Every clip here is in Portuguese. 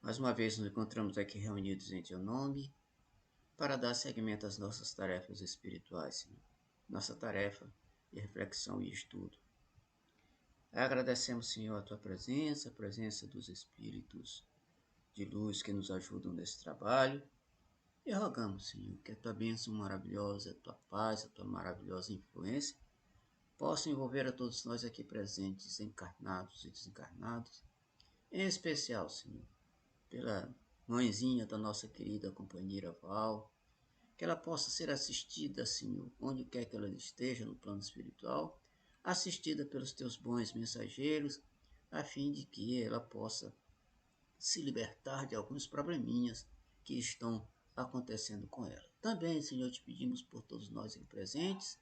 Mais uma vez nos encontramos aqui reunidos em Teu nome para dar seguimento às nossas tarefas espirituais, Senhor. Nossa tarefa de reflexão e estudo. Agradecemos, Senhor, a Tua presença, a presença dos Espíritos de luz que nos ajudam nesse trabalho. E rogamos, Senhor, que a Tua bênção maravilhosa, a Tua paz, a Tua maravilhosa influência possa envolver a todos nós aqui presentes, encarnados e desencarnados, em especial, Senhor, pela mãezinha da nossa querida companheira Val, que ela possa ser assistida, Senhor, onde quer que ela esteja no plano espiritual, assistida pelos teus bons mensageiros, a fim de que ela possa se libertar de alguns probleminhas que estão acontecendo com ela. Também, Senhor, te pedimos por todos nós aqui presentes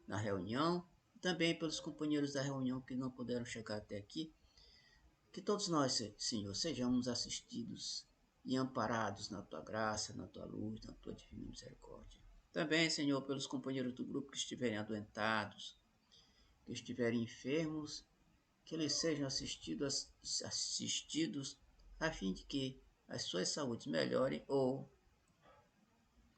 na reunião, também pelos companheiros da reunião que não puderam chegar até aqui, que todos nós, Senhor, sejamos assistidos e amparados na Tua graça, na Tua luz, na Tua divina misericórdia. Também, Senhor, pelos companheiros do grupo que estiverem adoentados, que estiverem enfermos, que eles sejam assistidos a fim de que as suas saúdes melhorem ou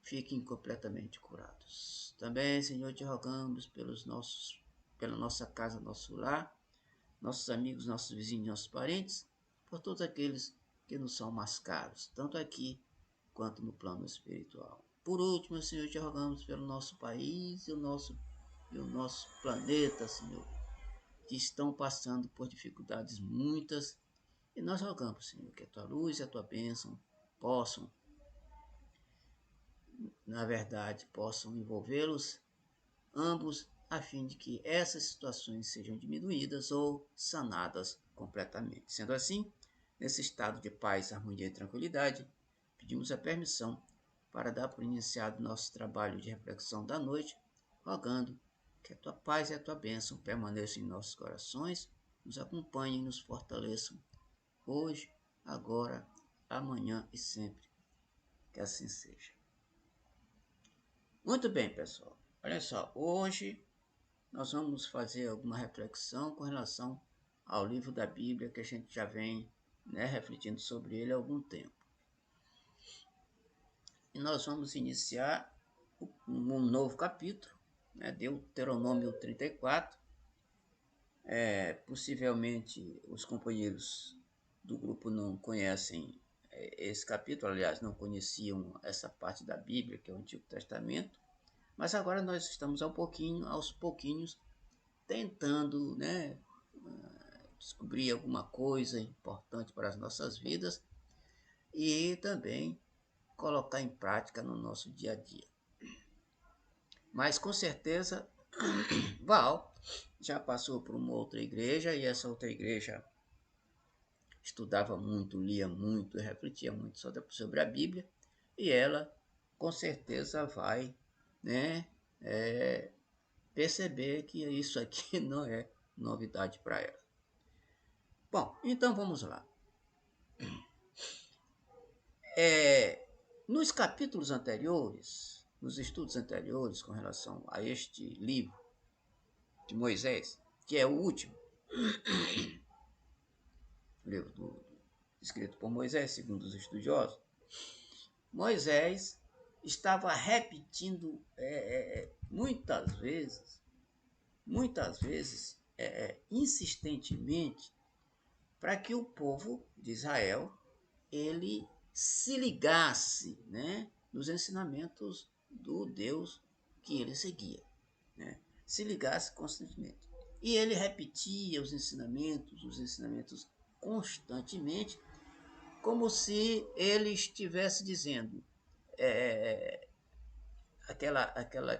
fiquem completamente curados. Também, Senhor, te rogamos pela nossa casa, nosso lar, nossos amigos, nossos vizinhos, nossos parentes, por todos aqueles que nos são mais caros, tanto aqui quanto no plano espiritual. Por último, Senhor, te rogamos pelo nosso país e o nosso planeta, Senhor, que estão passando por dificuldades muitas, e nós rogamos, Senhor, que a Tua luz e a Tua bênção possam, na verdade, possam envolvê-los ambos, a fim de que essas situações sejam diminuídas ou sanadas completamente. Sendo assim, nesse estado de paz, harmonia e tranquilidade, pedimos a permissão para dar por iniciado nosso trabalho de reflexão da noite, rogando que a Tua paz e a Tua bênção permaneçam em nossos corações, nos acompanhem e nos fortaleçam hoje, agora, amanhã e sempre. Que assim seja. Muito bem, pessoal. Olha só, hoje nós vamos fazer alguma reflexão com relação ao livro da Bíblia que a gente já vem refletindo sobre ele há algum tempo. E nós vamos iniciar um novo capítulo, Deuteronômio 34. Possivelmente os companheiros do grupo não conhecem esse capítulo, aliás, não conheciam essa parte da Bíblia, que é o Antigo Testamento, mas agora nós estamos aos pouquinhos, tentando descobrir alguma coisa importante para as nossas vidas e também colocar em prática no nosso dia a dia. Mas com certeza Val já passou por uma outra igreja e essa outra igreja estudava muito, lia muito e refletia muito sobre a Bíblia, e ela com certeza vai perceber que isso aqui não é novidade para ela. Bom, então vamos lá. Nos capítulos anteriores, nos estudos anteriores com relação a este livro de Moisés, que é o último livro escrito por Moisés, segundo os estudiosos, Moisés estava repetindo muitas vezes, insistentemente, para que o povo de Israel ele se ligasse nos ensinamentos do Deus que ele seguia, se ligasse constantemente. E ele repetia os ensinamentos constantemente, como se ele estivesse dizendo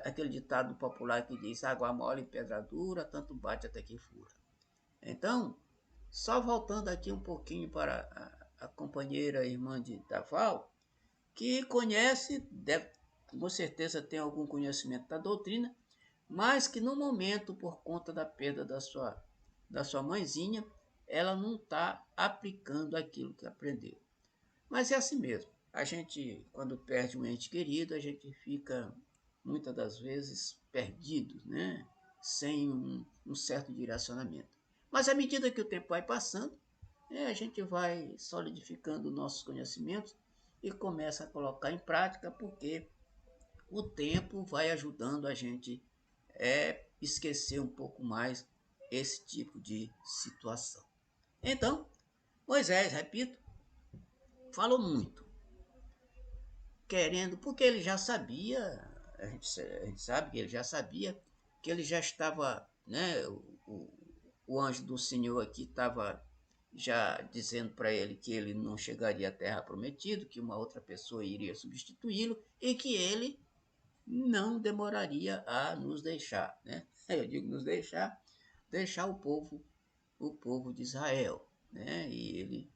aquele ditado popular que diz: água mole e pedra dura, tanto bate até que fura. Então, só voltando aqui um pouquinho para a companheira irmã de Daval, que conhece, com certeza tem algum conhecimento da doutrina, mas que no momento, por conta da perda da sua mãezinha, ela não está aplicando aquilo que aprendeu. Mas é assim mesmo. A gente, quando perde um ente querido, a gente fica, muitas das vezes, perdido, sem um certo direcionamento. Mas à medida que o tempo vai passando, a gente vai solidificando nossos conhecimentos e começa a colocar em prática, porque o tempo vai ajudando a gente esquecer um pouco mais esse tipo de situação. Então, Moisés, repito, falou muito, querendo, porque ele já sabia, a gente sabe que ele já sabia, que ele já estava, né, o anjo do Senhor aqui estava já dizendo para ele que ele não chegaria à terra prometida, que uma outra pessoa iria substituí-lo e que ele não demoraria a nos deixar, né? Eu digo nos deixar o povo de Israel, né? E ele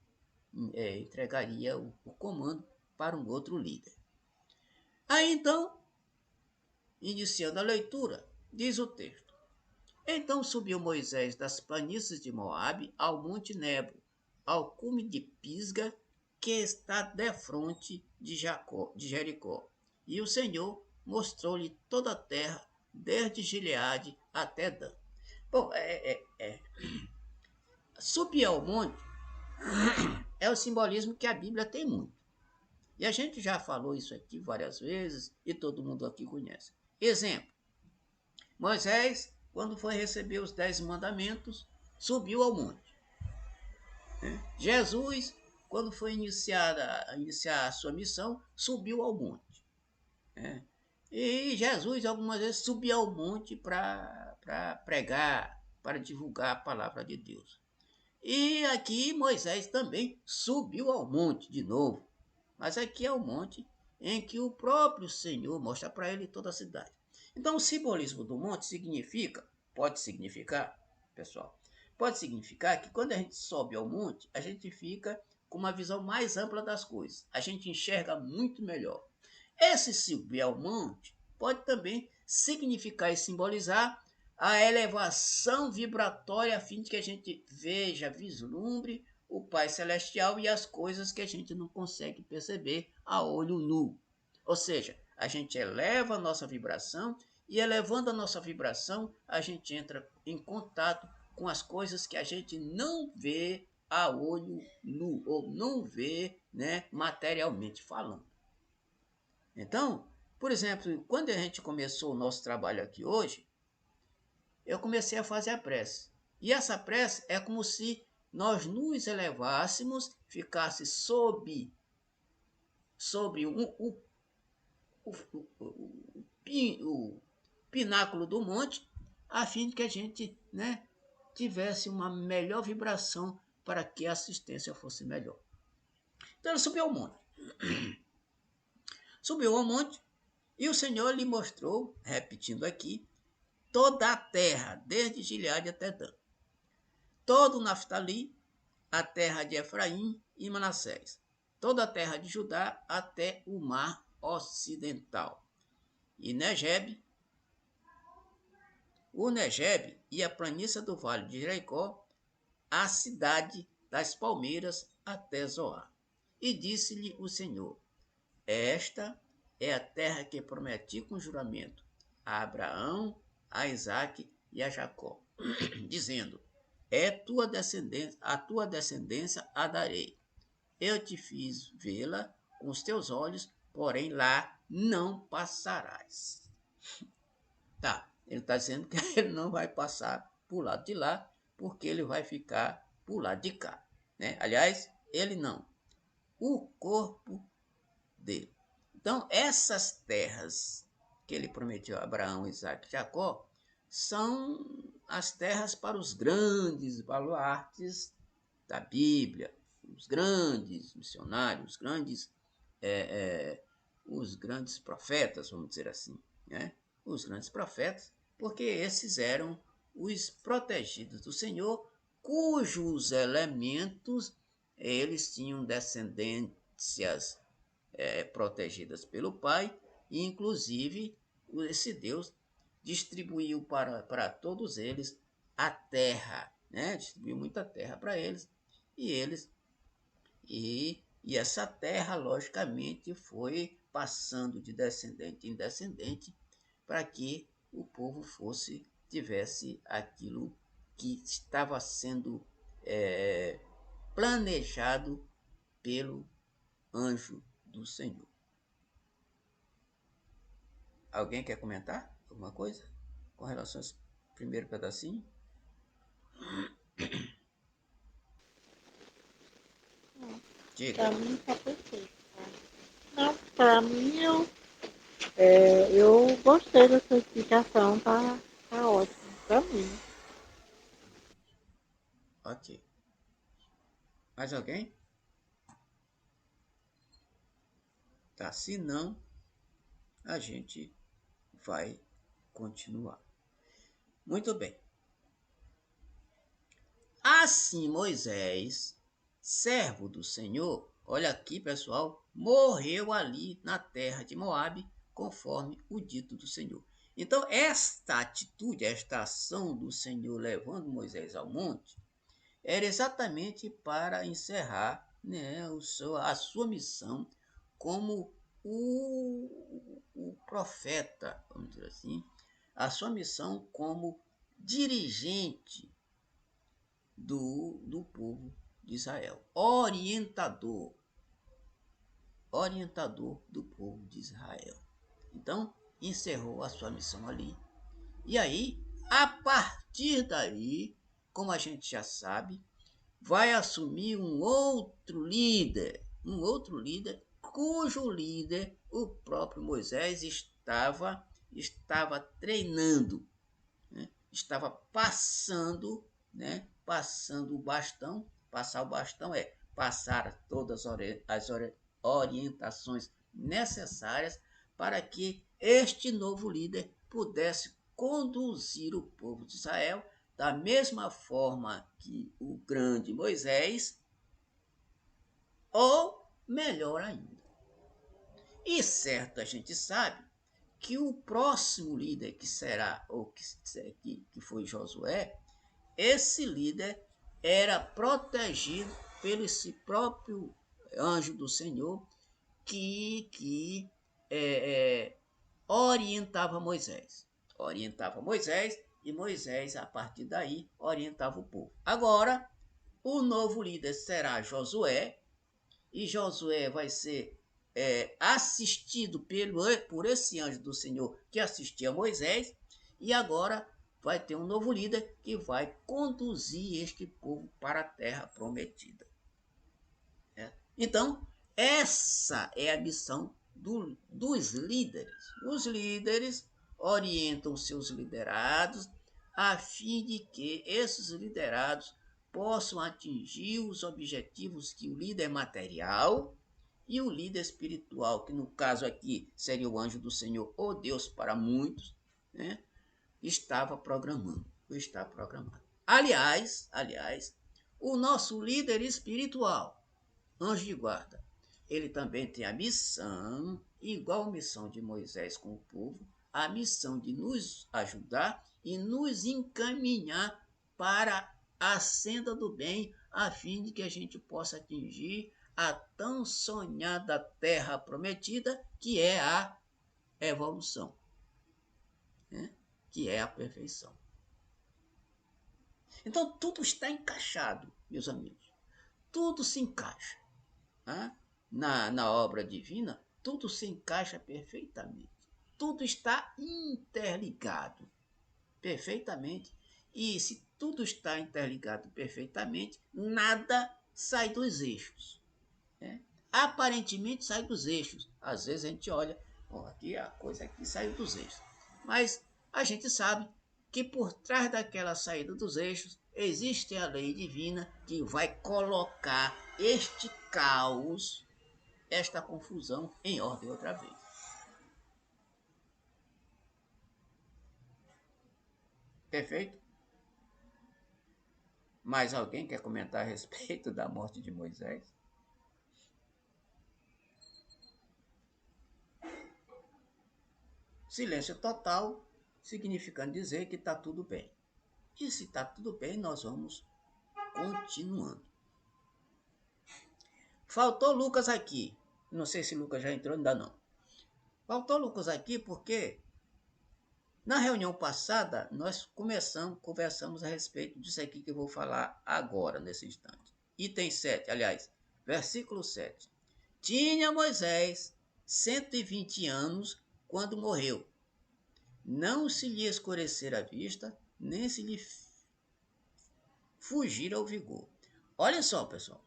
entregaria o comando para um outro líder. Aí então, iniciando a leitura, diz o texto: Então subiu Moisés das planícies de Moabe ao monte Nebo, ao cume de Pisga, que está defronte de Jericó. E o Senhor mostrou-lhe toda a terra, desde Gileade até Dan. Bom, subir ao monte é o simbolismo que a Bíblia tem muito. E a gente já falou isso aqui várias vezes e todo mundo aqui conhece. Exemplo: Moisés, quando foi receber os 10 mandamentos, subiu ao monte. Jesus, quando foi iniciar a sua missão, subiu ao monte. E Jesus, algumas vezes, subia ao monte para pregar, para divulgar a palavra de Deus. E aqui Moisés também subiu ao monte de novo. Mas aqui é o monte em que o próprio Senhor mostra para ele toda a cidade. Então, o simbolismo do monte pode significar, pessoal, pode significar que quando a gente sobe ao monte, a gente fica com uma visão mais ampla das coisas. A gente enxerga muito melhor. Esse subir ao monte pode também significar e simbolizar a elevação vibratória a fim de que a gente veja, vislumbre o Pai Celestial e as coisas que a gente não consegue perceber a olho nu. Ou seja, a gente eleva a nossa vibração e elevando a nossa vibração, a gente entra em contato com as coisas que a gente não vê a olho nu ou não vê, né, materialmente falando. Então, por exemplo, quando a gente começou o nosso trabalho aqui hoje, eu comecei a fazer a prece. E essa prece é como se nós nos elevássemos, ficasse sobre o pináculo do monte, a fim de que a gente, né, tivesse uma melhor vibração para que a assistência fosse melhor. Então ele subiu ao monte. Subiu ao monte e o Senhor lhe mostrou, repetindo aqui, toda a terra, desde Gileade até Dan. Todo o Naftali, a terra de Efraim e Manassés. Toda a terra de Judá até o mar ocidental. E o Negebe e a planície do vale de Jericó, a cidade das palmeiras até Zoar. E disse-lhe o Senhor: Esta é a terra que prometi com juramento a Abraão, a Isaque e a Jacó, dizendo: a tua descendência a darei. Eu te fiz vê-la com os teus olhos, porém lá não passarás. Tá, ele está dizendo que ele não vai passar por lado de lá, porque ele vai ficar por lado de cá. Né? Aliás, ele não. O corpo dele. Então, essas terras que ele prometeu a Abraão, Isaac e Jacó são as terras para os grandes baluartes da Bíblia, os grandes missionários, os grandes profetas, vamos dizer assim, né? Os grandes profetas, porque esses eram os protegidos do Senhor, cujos elementos eles tinham descendências protegidas pelo Pai, e inclusive esse Deus distribuiu para todos eles a terra, né? Distribuiu muita terra para eles, e eles e essa terra, logicamente, foi passando de descendente em descendente para que o povo tivesse aquilo que estava sendo planejado pelo anjo do Senhor. Alguém quer comentar alguma coisa com relação a esse primeiro pedacinho? Para Diga. mim tá perfeito. Não, para mim eu gostei dessa explicação, tá ótimo para mim. Ok. Mais alguém? Tá, se não, a gente vai continuar. Muito bem. Assim Moisés, servo do Senhor, olha aqui pessoal, morreu ali na terra de Moabe, conforme o dito do Senhor. Então, esta atitude, esta ação do Senhor levando Moisés ao monte, era exatamente para encerrar, né, a sua missão como o profeta, vamos dizer assim, a sua missão como dirigente do povo de Israel, orientador do povo de Israel. Então, encerrou a sua missão ali. E aí, a partir daí, como a gente já sabe, vai assumir um outro líder, cujo líder o próprio Moisés estava treinando, né? Estava passando, né? Passando o bastão. Passar o bastão é passar todas as orientações necessárias para que este novo líder pudesse conduzir o povo de Israel da mesma forma que o grande Moisés, ou melhor ainda. E certo a gente sabe que o próximo líder que será, ou que foi Josué, esse líder era protegido pelo esse próprio anjo do Senhor que orientava Moisés. Orientava Moisés e Moisés, a partir daí, orientava o povo. Agora, o novo líder será Josué, e Josué vai ser assistido por esse anjo do Senhor que assistia a Moisés, e agora vai ter um novo líder que vai conduzir este povo para a terra prometida. Então, essa é a missão dos líderes. Os líderes orientam seus liderados a fim de que esses liderados possam atingir os objetivos que o líder material e o líder espiritual, que no caso aqui seria o anjo do Senhor ou Deus para muitos, né, estava programando, ou está programando. Aliás, o nosso líder espiritual, anjo de guarda, ele também tem a missão, igual a missão de Moisés com o povo, a missão de nos ajudar e nos encaminhar para a senda do bem, a fim de que a gente possa atingir a tão sonhada terra prometida, que é a evolução, né? Que é a perfeição. Então tudo está encaixado, meus amigos. Tudo se encaixa. Né? Na obra divina, tudo se encaixa perfeitamente. Tudo está interligado perfeitamente. E se tudo está interligado perfeitamente, nada sai dos eixos. Né? Aparentemente sai dos eixos. Às vezes a gente olha, oh, aqui a coisa aqui saiu dos eixos. Mas a gente sabe que por trás daquela saída dos eixos existe a lei divina que vai colocar este caos, esta confusão em ordem outra vez. Perfeito? Mais alguém quer comentar a respeito da morte de Moisés? Silêncio total, significando dizer que está tudo bem. E se está tudo bem, nós vamos continuando. Faltou Lucas aqui. Não sei se Lucas já entrou, ainda não. Faltou Lucas aqui porque na reunião passada nós conversamos a respeito disso aqui que eu vou falar agora, nesse instante. item 7, aliás, versículo 7. Tinha Moisés 120 anos quando morreu. Não se lhe escurecera a vista, nem se lhe fugira o vigor. Olha só, pessoal.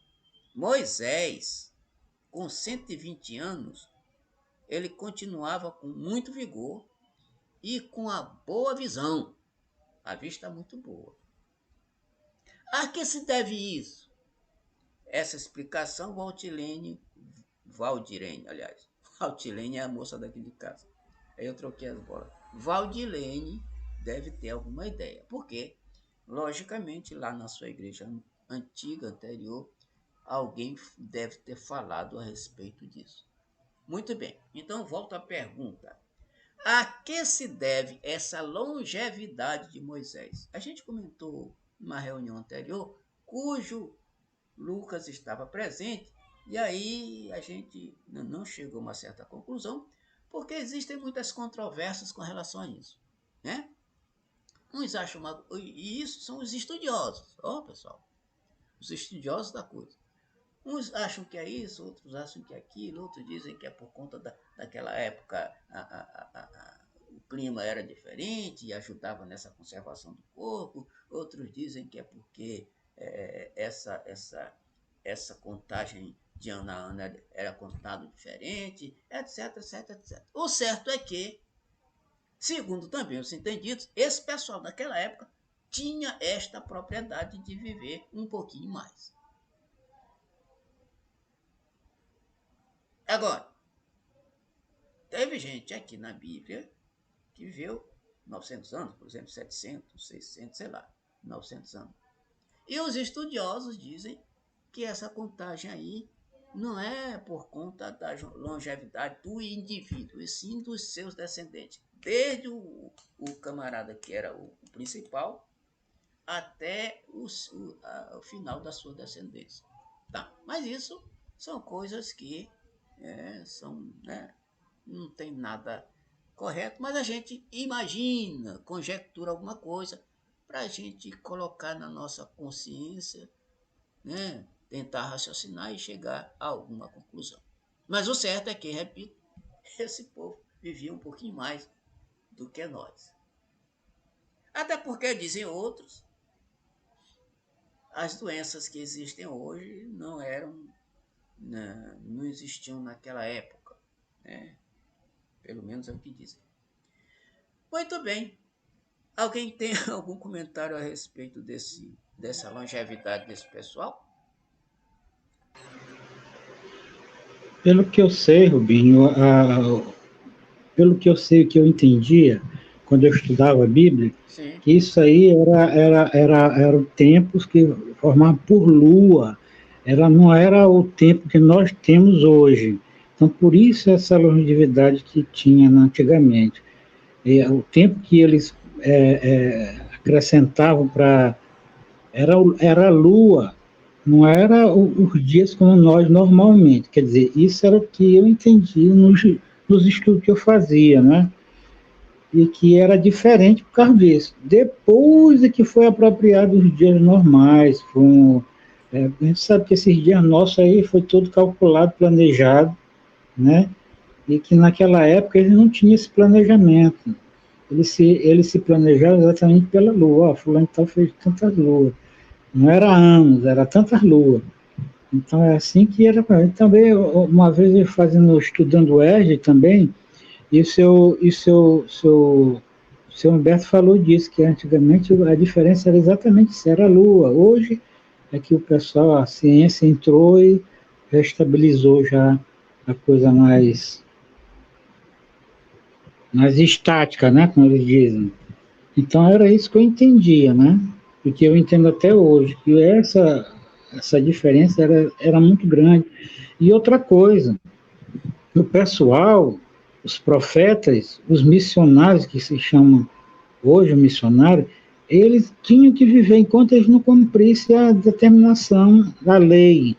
Moisés, com 120 anos, ele continuava com muito vigor e com a boa visão. A vista muito boa. A que se deve isso? Essa explicação, Valdirene, Valdirene é a moça daqui de casa. Aí eu troquei as bolas. Valdirene deve ter alguma ideia. Por quê? Logicamente, lá na sua igreja antiga, anterior, alguém deve ter falado a respeito disso. Muito bem, então volto à pergunta. A que se deve essa longevidade de Moisés? A gente comentou numa reunião anterior, cujo Lucas estava presente, e aí a gente não chegou a uma certa conclusão, porque existem muitas controvérsias com relação a isso, né? Uns acham e isso são os estudiosos, pessoal, os estudiosos da coisa. Uns acham que é isso, outros acham que é aquilo, outros dizem que é por conta daquela época o clima era diferente e ajudava nessa conservação do corpo, outros dizem que é porque essa contagem de ano a ano era contado diferente, etc, etc, etc. O certo é que, segundo também os entendidos, esse pessoal daquela época tinha esta propriedade de viver um pouquinho mais. Agora, teve gente aqui na Bíblia que viveu 900 anos, por exemplo, 700, 600, sei lá, 900 anos. E os estudiosos dizem que essa contagem aí não é por conta da longevidade do indivíduo, e sim dos seus descendentes. Desde o camarada que era o principal até o final da sua descendência. Tá, mas isso são coisas que não tem nada correto, mas a gente imagina, conjectura alguma coisa para a gente colocar na nossa consciência, né? Tentar raciocinar e chegar a alguma conclusão. Mas o certo é que, repito, esse povo vivia um pouquinho mais do que nós. Até porque, dizem outros, as doenças que existem hoje não existiam naquela época, né? Pelo menos é o que dizem. Muito bem. Alguém tem algum comentário a respeito dessa longevidade desse pessoal? Pelo que eu sei, Rubinho, pelo que eu sei, o que eu entendia quando eu estudava a Bíblia, Sim. que isso aí eram tempos que formavam por lua, não era o tempo que nós temos hoje. Então, por isso essa longevidade que tinha antigamente. E o tempo que eles acrescentavam era a lua, não era os dias como nós normalmente. Quer dizer, isso era o que eu entendi nos estudos que eu fazia, né? E que era diferente por causa disso. Depois é que foi apropriado os dias normais, a gente sabe que esses dias nossos aí foi tudo calculado, planejado, né? E que naquela época eles não tinham esse planejamento. Eles se planejavam exatamente pela lua. Fulano tal fez tantas luas. Não era anos, era tantas luas. Então é assim que era. Também, uma vez eu estudando o ERG também, e o seu Humberto falou disso, que antigamente a diferença era exatamente isso, era a lua. Hoje é que o pessoal, a ciência entrou e estabilizou já a coisa mais estática, né, como eles dizem. Então era isso que eu entendia, né? O que eu entendo até hoje, que essa diferença era muito grande. E outra coisa, o pessoal, os profetas, os missionários, que se chamam hoje missionários, eles tinham que viver enquanto eles não cumprissem a determinação da lei,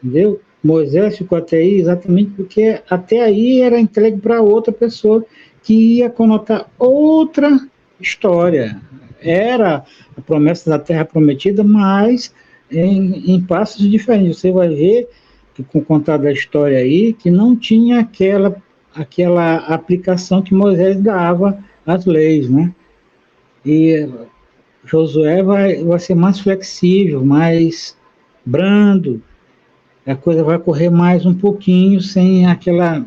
entendeu? Moisés ficou até aí exatamente porque até aí era entregue para outra pessoa que ia conotar outra história. Era a promessa da terra prometida, mas em passos diferentes. Você vai ver que, com o contar da história aí, que não tinha aquela aplicação que Moisés dava às leis, né? E Josué vai ser mais flexível, mais brando, a coisa vai correr mais um pouquinho sem aquela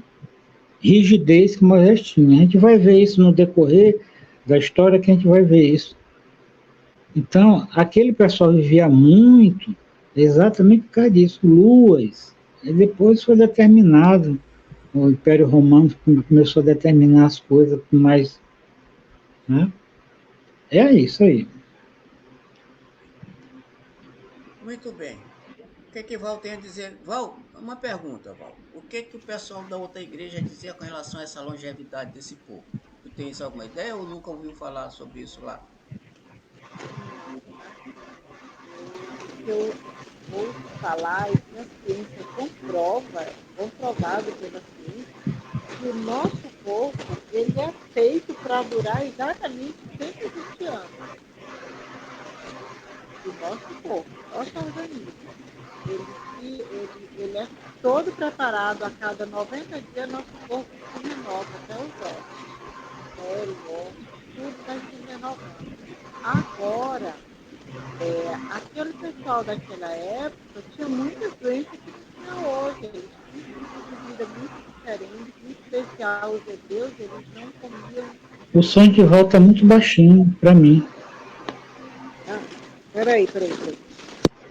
rigidez que Moisés tinha. A gente vai ver isso no decorrer da história, que a gente vai ver isso. Então, aquele pessoal vivia muito exatamente por causa disso, luas. E depois foi determinado, o Império Romano começou a determinar as coisas mais. Né? É isso aí. Muito bem. O que Val tem a dizer? Val, uma pergunta, Val. O que o pessoal da outra igreja dizia com relação a essa longevidade desse povo? Tu tens alguma ideia ou nunca ouviu falar sobre isso lá? Eu ouço falar, e que a ciência comprova, comprovado pela ciência, que o nosso corpo ele é feito para durar exatamente 120 anos. O nosso corpo, nosso organismo. Ele é todo preparado, a cada 90 dias nosso corpo se renova, até os ossos, pele, osso, tudo vai se renovando. Agora, aquele pessoal daquela época tinha muitas doenças que não tinha hoje, eles tinham um tipo de vida muito diferente, muito especial. Os hebreus, eles não comiam. O som de volta é muito baixinho para mim. Ah, peraí.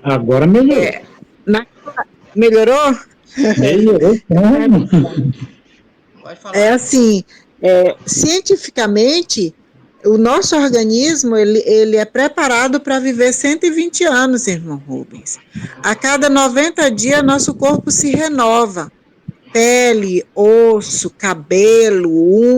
Agora melhorou. Na... Melhorou? Melhorou como? Pode É falar. assim, cientificamente, o nosso organismo ele é preparado para viver 120 anos, irmão Rubens. A cada 90 dias, nosso corpo se renova. Pele, osso, cabelo,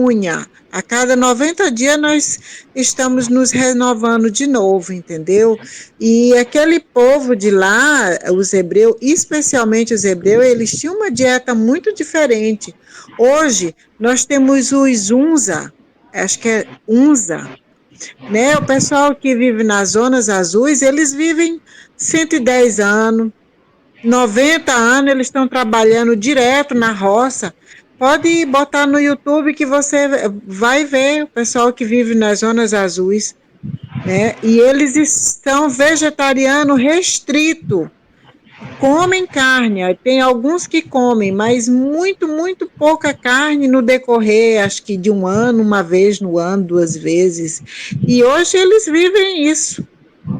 unha. A cada 90 dias nós estamos nos renovando de novo, entendeu? E aquele povo de lá, os hebreus, especialmente os hebreus, eles tinham uma dieta muito diferente. Hoje, nós temos os Unza, acho que é Unza, né? O pessoal que vive nas zonas azuis, eles vivem 110 anos, 90 anos, eles estão trabalhando direto na roça. Pode botar no YouTube que você vai ver o pessoal que vive nas zonas azuis, né? E eles estão vegetariano restrito, comem carne. Tem alguns que comem, mas muito pouca carne no decorrer, acho que de um ano, uma vez no ano, 2 vezes. E hoje eles vivem isso,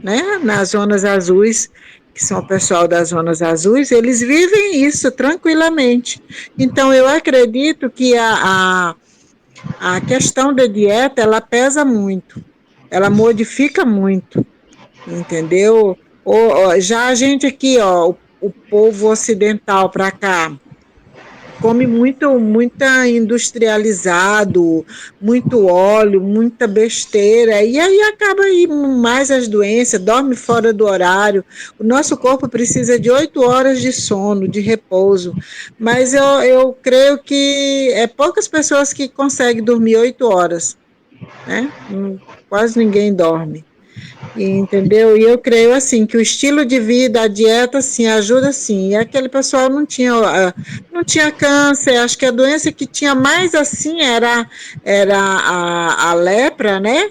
né? Nas zonas azuis, que são o pessoal das zonas azuis, eles vivem isso tranquilamente. Então, eu acredito que a questão da dieta, ela pesa muito, ela modifica muito, entendeu? Já a gente aqui, o povo ocidental para cá, come muita industrializado, muito óleo, muita besteira, e aí acaba aí mais as doenças, dorme fora do horário. O nosso corpo precisa de 8 horas de sono, de repouso, mas eu creio que é poucas pessoas que conseguem dormir 8 horas, né? Quase ninguém dorme. Entendeu? E eu creio assim que o estilo de vida, a dieta, sim, ajuda sim. E aquele pessoal não tinha câncer. Acho que a doença que tinha mais assim era a lepra, né?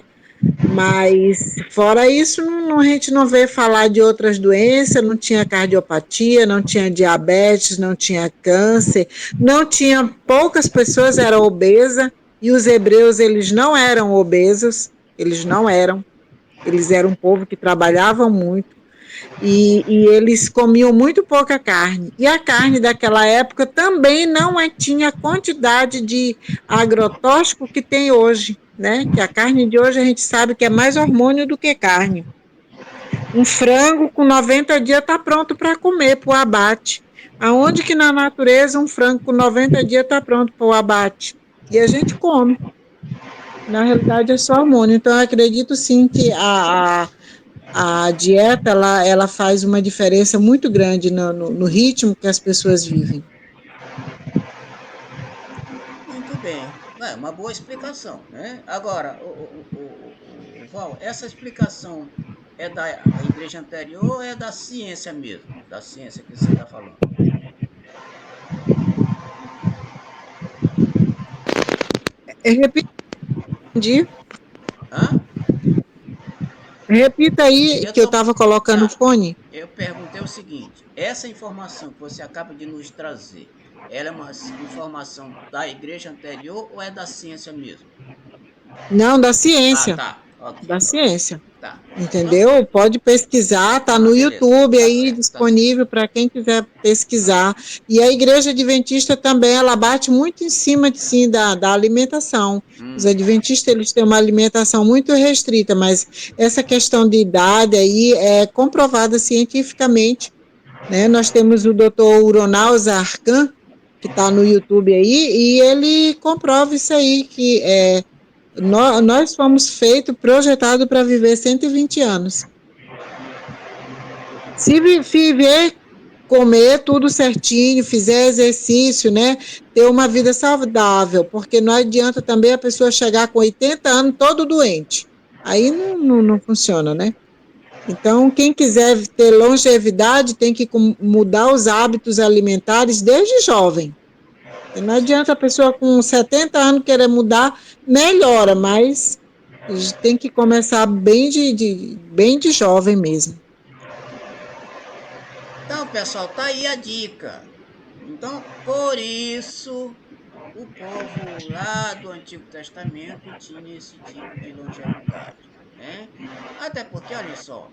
Mas fora isso, a gente não vê falar de outras doenças. Não tinha cardiopatia, não tinha diabetes, não tinha câncer, não tinha, poucas pessoas eram obesas. E os hebreus, eles não eram obesos, eles não eram. Eles eram um povo que trabalhavam muito e eles comiam muito pouca carne. E a carne daquela época também não tinha a quantidade de agrotóxico que tem hoje, né? Que a carne de hoje a gente sabe que é mais hormônio do que carne. Um frango com 90 dias está pronto para comer, para o abate. Aonde que na natureza um frango com 90 dias está pronto para o abate? E a gente come. Na realidade é só hormônio. Então eu acredito sim que a dieta ela faz uma diferença muito grande no ritmo que as pessoas vivem. Muito bem. É uma boa explicação, né? Agora, Val, essa explicação é da igreja anterior ou é da ciência mesmo? Da ciência que você está falando? Repita, entendi. Hã? Repita aí Eu que eu tô. estava colocando o Tá. fone. Eu perguntei o seguinte: essa informação que você acaba de nos trazer, ela é uma informação da igreja anterior ou é da ciência mesmo? Não, da Ah, ciência. tá. Ok, Da ok. ciência. Tá. Então, Entendeu? Pode pesquisar, tá ah, no beleza. YouTube Tá aí certo, tá certo. disponível para quem quiser pesquisar. E a Igreja Adventista também, ela bate muito em cima, sim, da alimentação. Os Hum. adventistas, eles têm uma alimentação muito restrita, mas essa questão de idade aí é comprovada cientificamente, né? Nós temos o doutor Uronal Zarcan, que está no YouTube aí, e ele comprova isso aí, que nós fomos feitos, projetados para viver 120 anos. Se viver, comer tudo certinho, fizer exercício, né? Ter uma vida saudável, porque não adianta também a pessoa chegar com 80 anos todo doente. Aí não funciona, né? Então, quem quiser ter longevidade tem que mudar os hábitos alimentares desde jovem. Porque não adianta a pessoa com 70 anos querer mudar, melhora, mas tem que começar bem de jovem mesmo. Então, pessoal, tá aí a dica. Então, por isso, o povo lá do Antigo Testamento tinha esse tipo de longevidade, né? Até porque, olha só,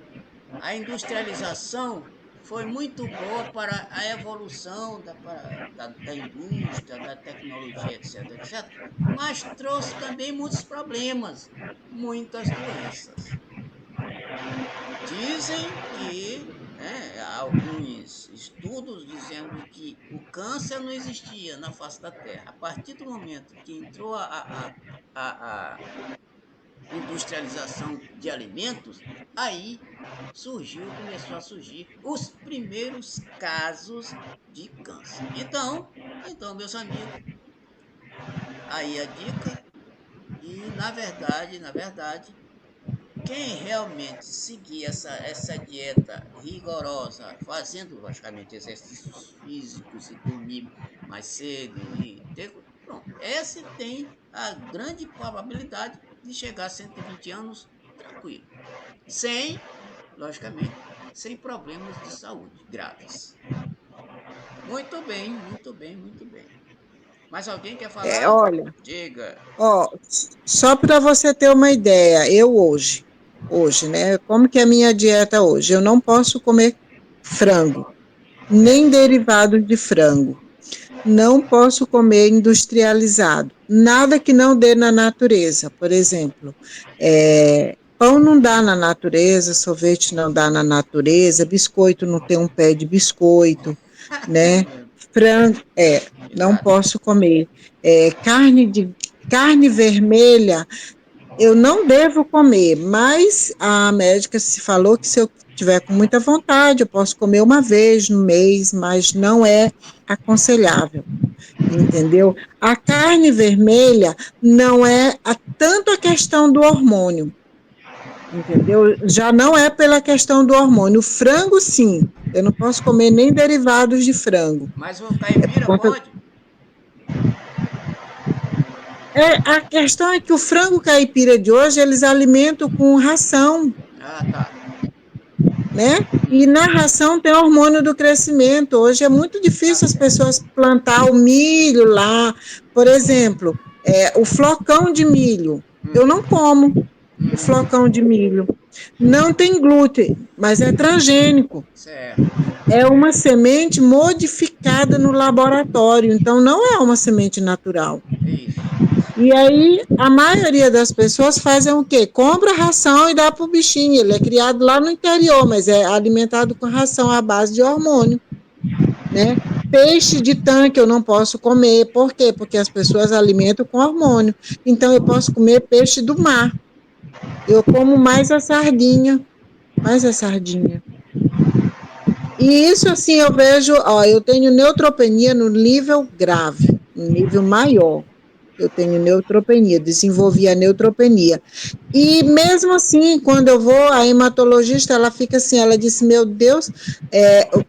a industrialização foi muito boa para a evolução da indústria, da tecnologia, etc, etc, mas trouxe também muitos problemas, muitas doenças. Dizem que, né, alguns estudos dizendo que o câncer não existia na face da Terra. A partir do momento que entrou a industrialização de alimentos, aí começou a surgir os primeiros casos de câncer. Então, meus amigos, aí a dica. E na verdade, quem realmente seguir essa dieta rigorosa, fazendo logicamente exercícios físicos e dormir mais cedo pronto, esse tem a grande probabilidade de chegar a 120 anos tranquilo, sem, logicamente, sem problemas de saúde graves. Muito bem, muito bem, muito bem. Mais alguém quer falar? Olha, Diga. ó, só para você ter uma ideia, eu hoje, né? Como que é a minha dieta hoje? Eu não posso comer frango, nem derivados de frango. Não posso comer industrializado. Nada que não dê na natureza, por exemplo. Pão não dá na natureza, sorvete não dá na natureza, biscoito não tem um pé de biscoito, É né? mesmo. Frango, não Exato. posso comer. Carne vermelha, eu não devo comer, mas a médica se falou que se eu tiver com muita vontade, eu posso comer uma vez no mês, mas não é aconselhável, entendeu? A carne vermelha não é tanto a questão do hormônio, entendeu? Já não é pela questão do hormônio. O frango, sim, eu não posso comer nem derivados de frango. Mas o É por caipira conta. pode? A questão é que o frango caipira de hoje eles alimentam com ração, Ah, tá. né? E na ração tem hormônio do crescimento. Hoje é muito Tá difícil as certo. pessoas plantar o milho lá, por exemplo, o flocão de milho. Eu não como o Uhum. flocão de milho. Não tem glúten, mas é transgênico. Certo. É uma semente modificada no laboratório, então não é uma semente natural. Isso, isso. E aí, a maioria das pessoas fazem o quê? Compra ração e dá para o bichinho. Ele é criado lá no interior, mas é alimentado com ração à base de hormônio, né? Peixe de tanque eu não posso comer. Por quê? Porque as pessoas alimentam com hormônio. Então, eu posso comer peixe do mar. Eu como mais a sardinha, mais a sardinha. E isso, assim, eu vejo, ó, eu tenho neutropenia no nível grave, no nível maior. Eu tenho neutropenia, desenvolvi a neutropenia. E mesmo assim, quando eu vou, a hematologista, ela fica assim, ela disse, meu Deus,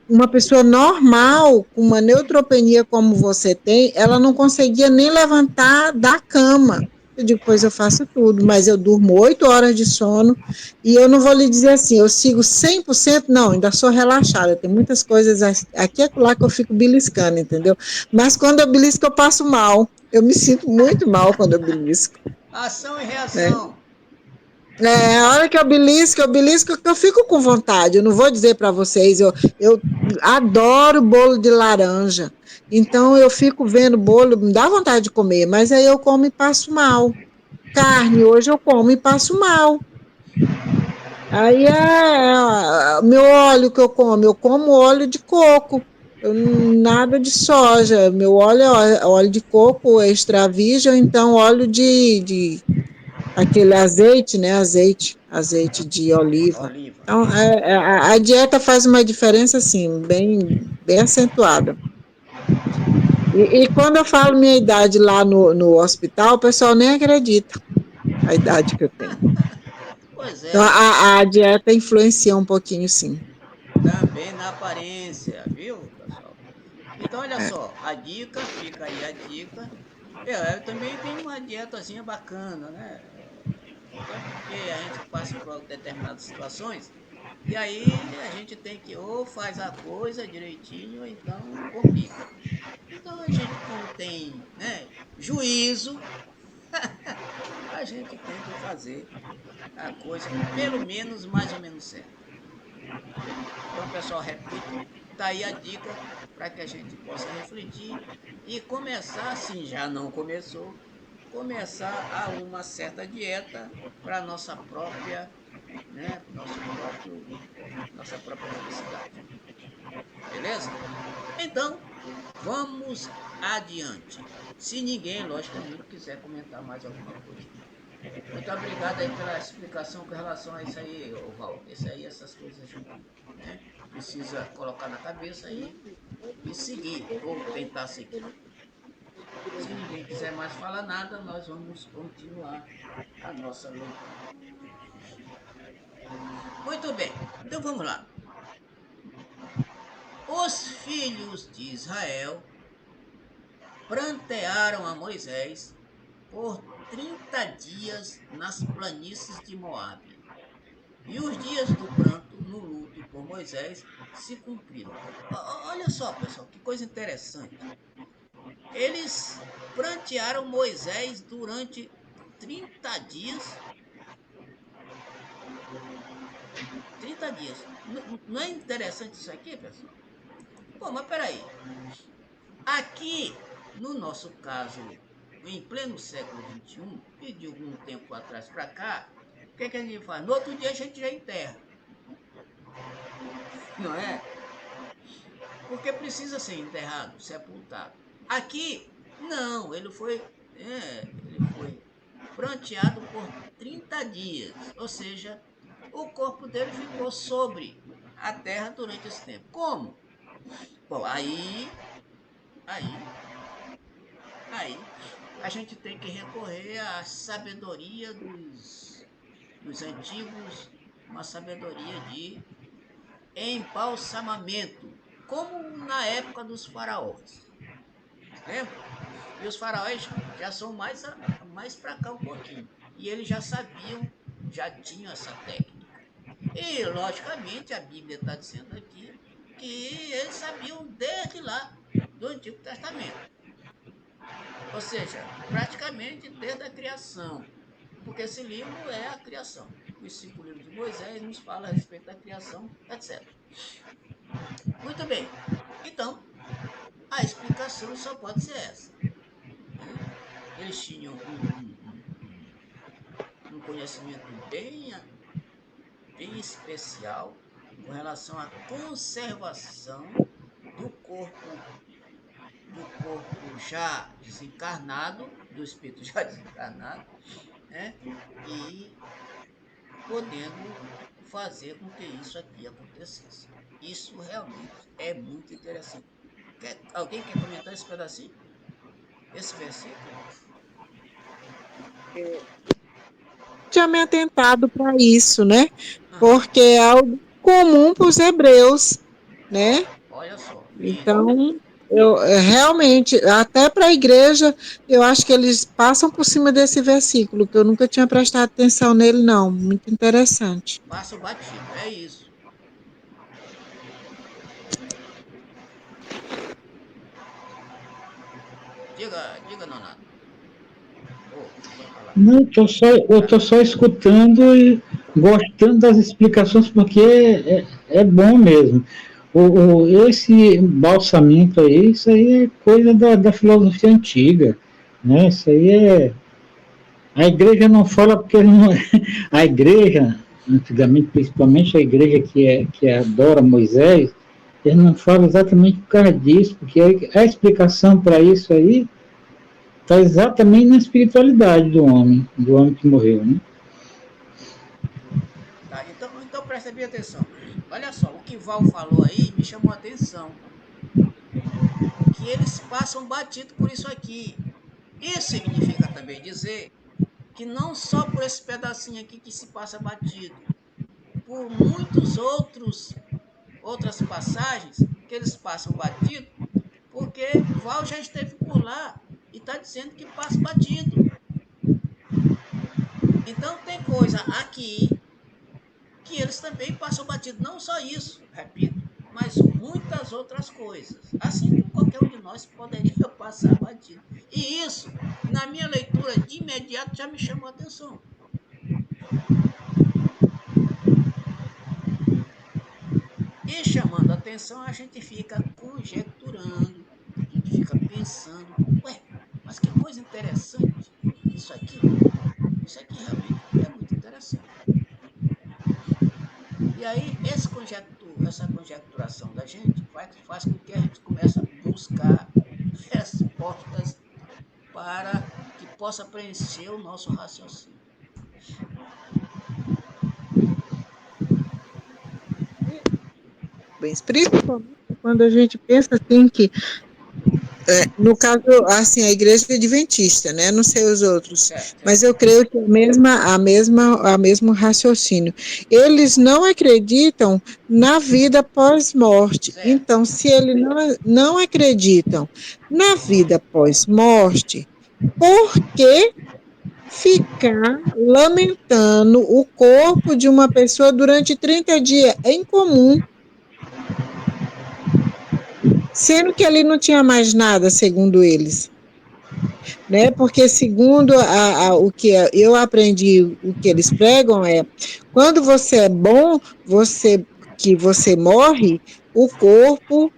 uma pessoa normal, com uma neutropenia como você tem, ela não conseguia nem levantar da cama. Eu digo, pois eu faço tudo, mas eu durmo 8 horas de sono e eu não vou lhe dizer assim, eu sigo 100%, não, ainda sou relaxada, tem muitas coisas aqui e lá que eu fico beliscando, entendeu? Mas quando eu belisco, eu passo mal. Eu me sinto muito mal quando eu belisco, Ação e né? reação. A hora que eu belisco, que eu fico com vontade. Eu não vou dizer para vocês, eu adoro bolo de laranja. Então eu fico vendo bolo, me dá vontade de comer, mas aí eu como e passo mal. Carne, hoje eu como e passo mal. Aí meu óleo que eu como óleo de coco. Nada de soja. Meu óleo é óleo de coco extra virgem, ou então óleo de aquele azeite, né? Azeite de oliva. Oliva. Então, a dieta faz uma diferença, assim, bem acentuada. E quando eu falo minha idade lá no hospital, o pessoal nem acredita a idade que eu tenho. Pois Então, é, a dieta influencia um pouquinho, sim. também na aparência, viu, pessoal? Então, olha É. só, a dica, fica aí a dica. Eu também tenho uma dietazinha bacana, né? Até porque a gente passa por determinadas situações e aí a gente tem que ou faz a coisa direitinho ou então complica. Então a gente, como tem, né, juízo, a gente tenta fazer a coisa pelo menos mais ou menos certo. Então, pessoal, repito, tá aí a dica para que a gente possa refletir e começar, se já não começou, começar a uma certa dieta para nossa própria, né, nossa própria felicidade. Beleza? Então, vamos adiante. Se ninguém, logicamente, quiser comentar mais alguma coisa. Muito obrigado aí pela explicação com relação a isso aí, Val. Essas coisas a gente, né, precisa colocar na cabeça e seguir, ou tentar seguir. Se ninguém quiser mais falar nada, nós vamos continuar a nossa leitura. Muito bem, então vamos lá. Os filhos de Israel prantearam a Moisés por 30 dias nas planícies de Moabe. E os dias do pranto no luto por Moisés se cumpriram. Olha só, pessoal, que coisa interessante. Eles prantearam Moisés durante 30 dias. 30 dias. Não é interessante isso aqui, pessoal? Pô, mas peraí. Aqui, no nosso caso, em pleno século XXI, e de algum tempo atrás para cá, o que, é que a gente faz? No outro dia a gente já enterra, não é? Porque precisa ser enterrado, sepultado. Aqui, não, ele foi pranteado por 30 dias, ou seja, o corpo dele ficou sobre a terra durante esse tempo. Como? Bom, aí, aí, a gente tem que recorrer à sabedoria dos antigos, uma sabedoria de embalsamamento, como na época dos faraós. Lembra? E os faraós já são mais para cá um pouquinho. E eles já sabiam, já tinham essa técnica. E, logicamente, a Bíblia está dizendo aqui que eles sabiam desde lá do Antigo Testamento. Ou seja, praticamente desde a criação. Porque esse livro é a criação. Os 5 livros de Moisés nos fala a respeito da criação, etc. Muito bem. Então, a explicação só pode ser essa. Né? Eles tinham um conhecimento bem especial com relação à conservação do corpo já desencarnado, do espírito já desencarnado, né? E podendo fazer com que isso aqui acontecesse. Isso realmente é muito interessante. Alguém quer comentar esse pedacinho? Esse versículo? tinha me atentado para isso, né? Aham. Porque é algo comum para os hebreus, né? Olha só. Então, realmente, até para a igreja, eu acho que eles passam por cima desse versículo, que eu nunca tinha prestado atenção nele, não. Muito interessante. Passa o batido, é isso. Diga, Nonato. Não vai falar. Não, eu tô só escutando e gostando das explicações, porque é bom mesmo. Esse balsamento aí, isso aí é coisa da filosofia antiga, né? Isso aí é... A igreja não fala porque não, a igreja, antigamente, principalmente a igreja que adora Moisés, eles não falam exatamente por causa disso, porque a explicação para isso aí está exatamente na espiritualidade do homem que morreu, né? Tá, então presta bem atenção. Olha só, o que Val falou aí me chamou a atenção. Que eles passam batido por isso aqui. Isso significa também dizer que não só por esse pedacinho aqui que se passa batido, por muitos outras passagens que eles passam batido, porque Val já esteve por lá e está dizendo que passa batido. Então tem coisa aqui que eles também passam batido. Não só isso, repito, mas muitas outras coisas. Assim como qualquer um de nós poderia passar batido. E isso, na minha leitura de imediato, já me chamou a atenção. E chamando a atenção, a gente fica conjecturando, a gente fica pensando, ué, mas que coisa interessante isso aqui realmente é muito interessante. E aí, essa conjecturação da gente faz com que a gente comece a buscar respostas para que possa preencher o nosso raciocínio. Principalmente quando a gente pensa assim que, no caso, assim, a igreja é adventista, né? Não sei os outros, mas eu creio que a mesmo raciocínio. Eles não acreditam na vida pós-morte. Então, se eles não acreditam na vida pós-morte, por que ficar lamentando o corpo de uma pessoa durante 30 dias? É incomum. Sendo que ali não tinha mais nada, segundo eles. Né? Porque segundo o que eu aprendi, o que eles pregam quando você é bom, que você morre, o corpo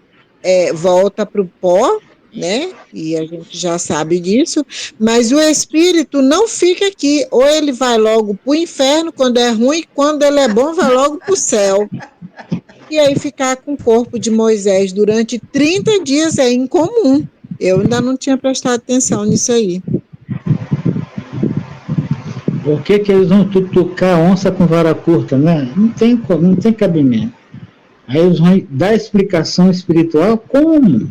volta para o pó, né? E a gente já sabe disso, mas o espírito não fica aqui, ou ele vai logo para o inferno quando é ruim, quando ele é bom, vai logo para o céu. E aí ficar com o corpo de Moisés durante 30 dias é incomum. Eu ainda não tinha prestado atenção nisso aí. Por que eles vão tutucar onça com vara curta, né? Não tem cabimento. Aí eles vão dar explicação espiritual como?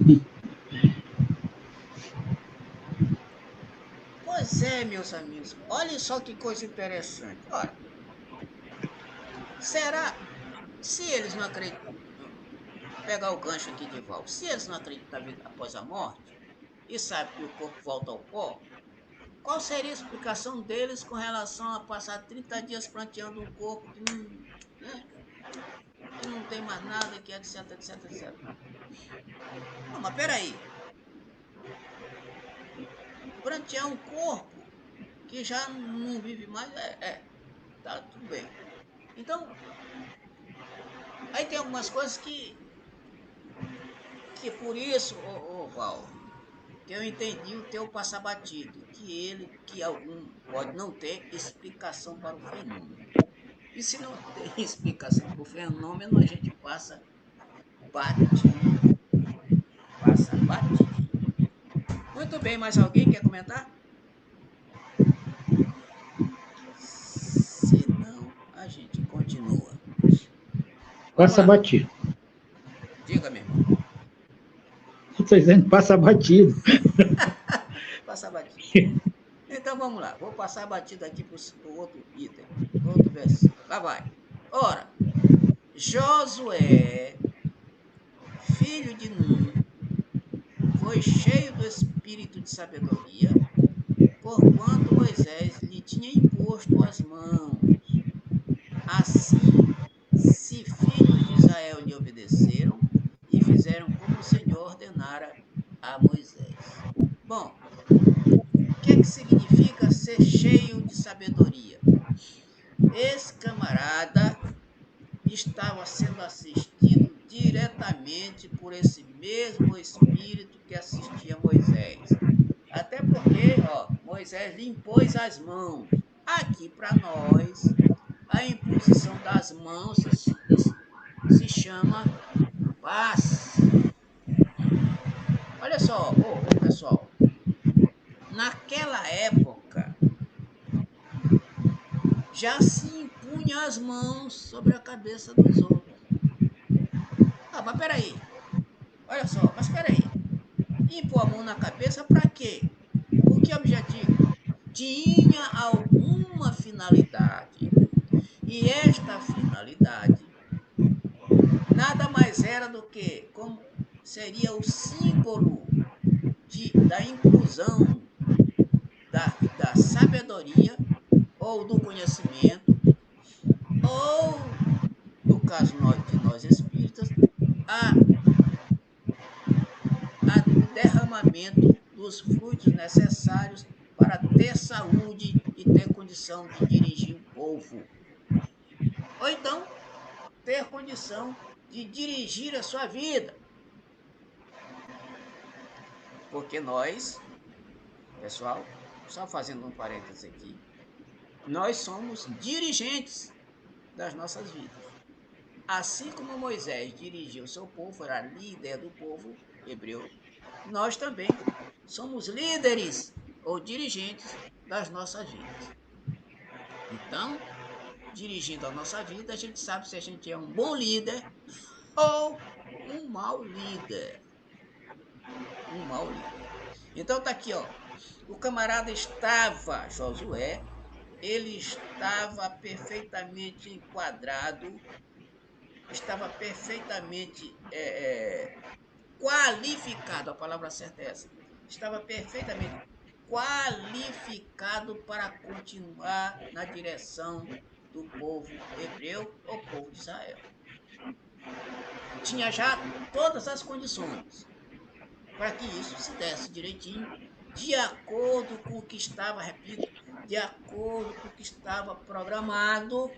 Pois é, meus amigos. Olha só que coisa interessante. Olha, será, se eles não acreditam, pegar o gancho aqui de Val, se eles não acreditam na vida após a morte e sabem que o corpo volta ao pó, qual seria a explicação deles com relação a passar 30 dias planteando um corpo que não tem mais nada, que etc, etc, etc. Não, mas peraí. Plantear um corpo que já não vive mais, tá tudo bem. Então, aí tem algumas coisas que por isso, Val, eu entendi o teu passar batido, que algum pode não ter explicação para o fenômeno. E se não tem explicação para o fenômeno, a gente passa batido. Passa batido. Muito bem, mais alguém quer comentar? Se não, a gente continua. Passa batido. Diga, meu irmão. Eu estou dizendo, passa batido. Passa batido. Então vamos lá. Vou passar a batida aqui para o outro item, outro versículo. Lá vai. Ora, Josué, filho de Nun, foi cheio do espírito de sabedoria, porquanto Moisés lhe tinha imposto as mãos. Assim, se filhos de Israel lhe obedeceram e fizeram como o Senhor ordenara a Moisés. Bom, o que significa ser cheio de sabedoria? Esse camarada estava sendo assistido diretamente por esse mesmo Espírito que assistia Moisés. Até porque, Moisés lhe impôs as mãos. Aqui para nós, a imposição das mãos se chama paz. Olha só, pessoal, naquela época já se impunha as mãos sobre a cabeça dos outros. Mas peraí, olha só, mas peraí, impor a mão na cabeça para quê? Por que objetivo? Tinha alguma finalidade, e esta finalidade nada mais era do que como seria o símbolo da inclusão da sabedoria ou do conhecimento, ou, no caso de nós espíritas, o derramamento dos fluidos necessários para ter saúde e ter condição de dirigir o povo. Ou então, ter condição de dirigir a sua vida. Porque nós, pessoal, só fazendo um parênteses aqui, nós somos dirigentes das nossas vidas. Assim como Moisés dirigiu o seu povo, era líder do povo hebreu, nós também somos líderes ou dirigentes das nossas vidas. Então, dirigindo a nossa vida, a gente sabe se a gente é um bom líder ou um mau líder. Um mau líder. Então tá aqui, o camarada estava, Josué, ele estava perfeitamente enquadrado, estava perfeitamente qualificado, a palavra certa é essa, estava perfeitamente qualificado para continuar na direção do povo hebreu ou povo de Israel. Tinha já todas as condições para que isso se desse direitinho, de acordo com o que estava, repito, de acordo com o que estava programado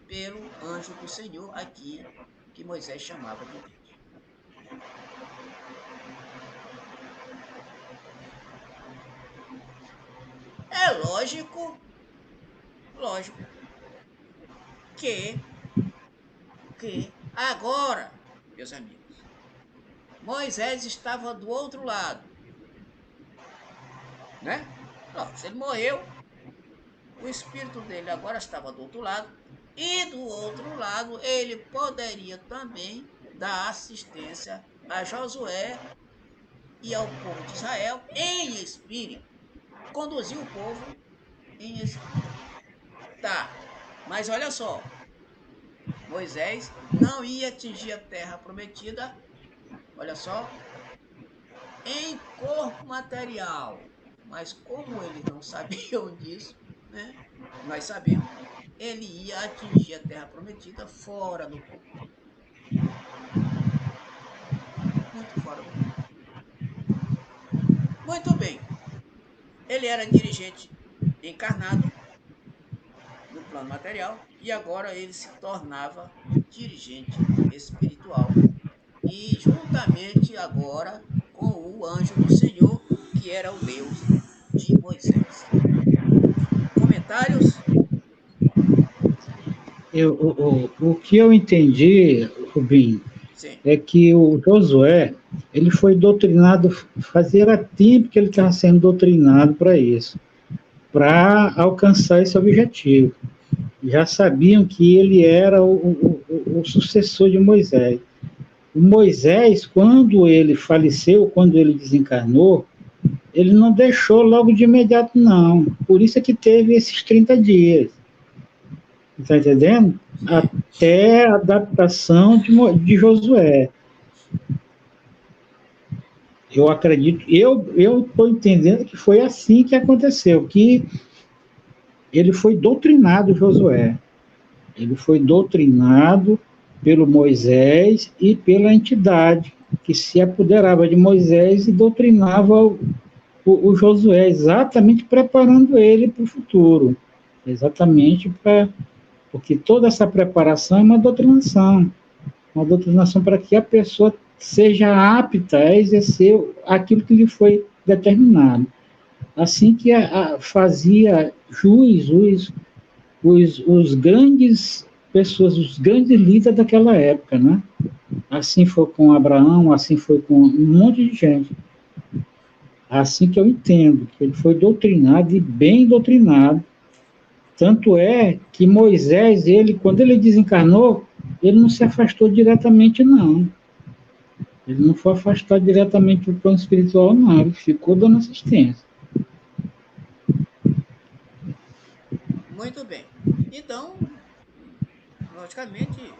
pelo anjo do Senhor aqui, que Moisés chamava de Deus. É lógico que agora, meus amigos, Moisés estava do outro lado, né? Se ele morreu, o espírito dele agora estava do outro lado, e do outro lado ele poderia também dar assistência a Josué e ao povo de Israel em espírito, conduzir o povo em espírito. Tá, mas olha só, Moisés não ia atingir a terra prometida, olha só, em corpo material, mas como eles não sabiam disso, né, nós sabemos, ele ia atingir a terra prometida fora do corpo. Muito fora do corpo. Muito bem. Ele era dirigente encarnado no plano material e agora ele se tornava dirigente espiritual. E juntamente agora com o anjo do Senhor, que era o Deus de Moisés. Comentários? O que eu entendi, Rubinho, Sim. É que o Josué, ele foi doutrinado, fazia tempo que ele estava sendo doutrinado para isso, para alcançar esse objetivo. Já sabiam que ele era o sucessor de Moisés. O Moisés, quando ele faleceu, quando ele desencarnou, ele não deixou logo de imediato, não. Por isso é que teve esses 30 dias. Está entendendo? Até a adaptação de Josué. Eu acredito, eu estou entendendo que foi assim que aconteceu, que ele foi doutrinado, Josué. Ele foi doutrinado pelo Moisés e pela entidade que se apoderava de Moisés e doutrinava o Josué, exatamente preparando ele para o futuro. Exatamente porque toda essa preparação é uma doutrinação para que a pessoa seja apta a exercer aquilo que lhe foi determinado. Assim que fazia jus os grandes pessoas, os grandes líderes daquela época, né? Assim foi com Abraão, assim foi com um monte de gente. Assim que eu entendo, que ele foi doutrinado e bem doutrinado. Tanto é que Moisés, quando ele desencarnou, ele não se afastou diretamente, não. Ele não foi afastado diretamente do plano espiritual, não. Ele ficou dando assistência. Muito bem. Então, logicamente,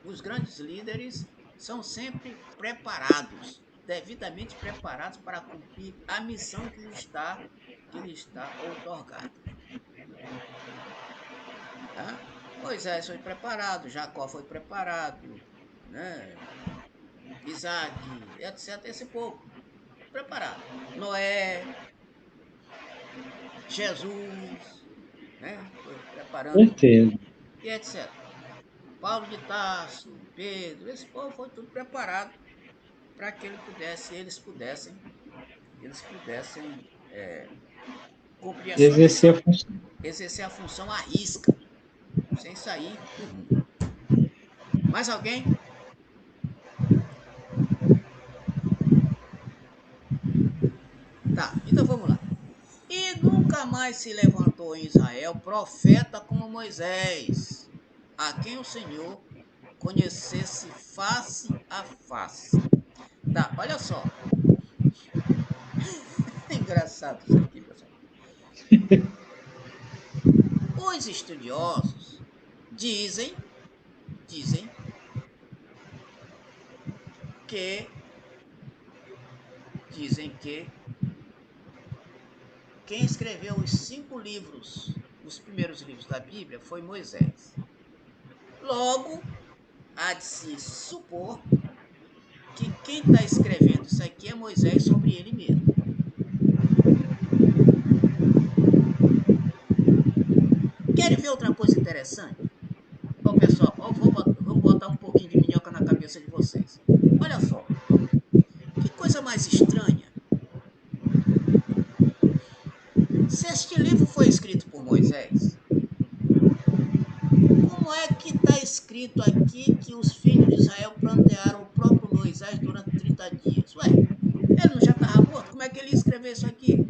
os grandes líderes são sempre preparados, devidamente preparados para cumprir a missão que lhe está otorgada. Tá? Moisés foi preparado, Jacó foi preparado, né? Isaac, etc. Esse povo preparado. Noé, Jesus, né? Foi preparando, Certeza. e etc. Paulo de Tarso, Pedro, esse povo foi tudo preparado para que eles pudessem cumprir a sua Exercer missão, a função. exercer a função à risca, sem sair do rumo. Mais alguém? Tá, então vamos lá. E nunca mais se levantou em Israel profeta como Moisés, a quem o Senhor conhecesse face a face. Tá, olha só. É engraçado isso aqui, pessoal. Os estudiosos dizem que quem escreveu os 5 livros, os primeiros livros da Bíblia, foi Moisés. Logo, há de se supor que quem está escrevendo isso aqui é Moisés sobre ele mesmo. Querem ver outra coisa interessante? Ó, pessoal, vamos botar um pouquinho de minhoca na cabeça de vocês. Olha só, que coisa mais estranha. Se este livro foi escrito por Moisés, como é que está escrito aqui que os filhos de Israel plantearam o próprio Moisés durante 30 dias? Ué, ele não já estava morto? Como é que ele ia escrever isso aqui?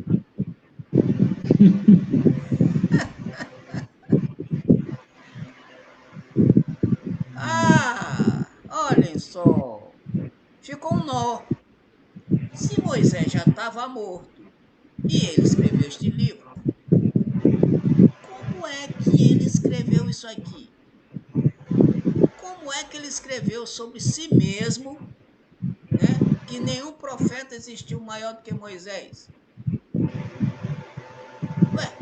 Ah, olhem só, ficou um nó. Se Moisés já estava morto e ele escreveu este livro, como é que ele escreveu isso aqui? Como é que ele escreveu sobre si mesmo, né? Que nenhum profeta existiu maior do que Moisés? Ué,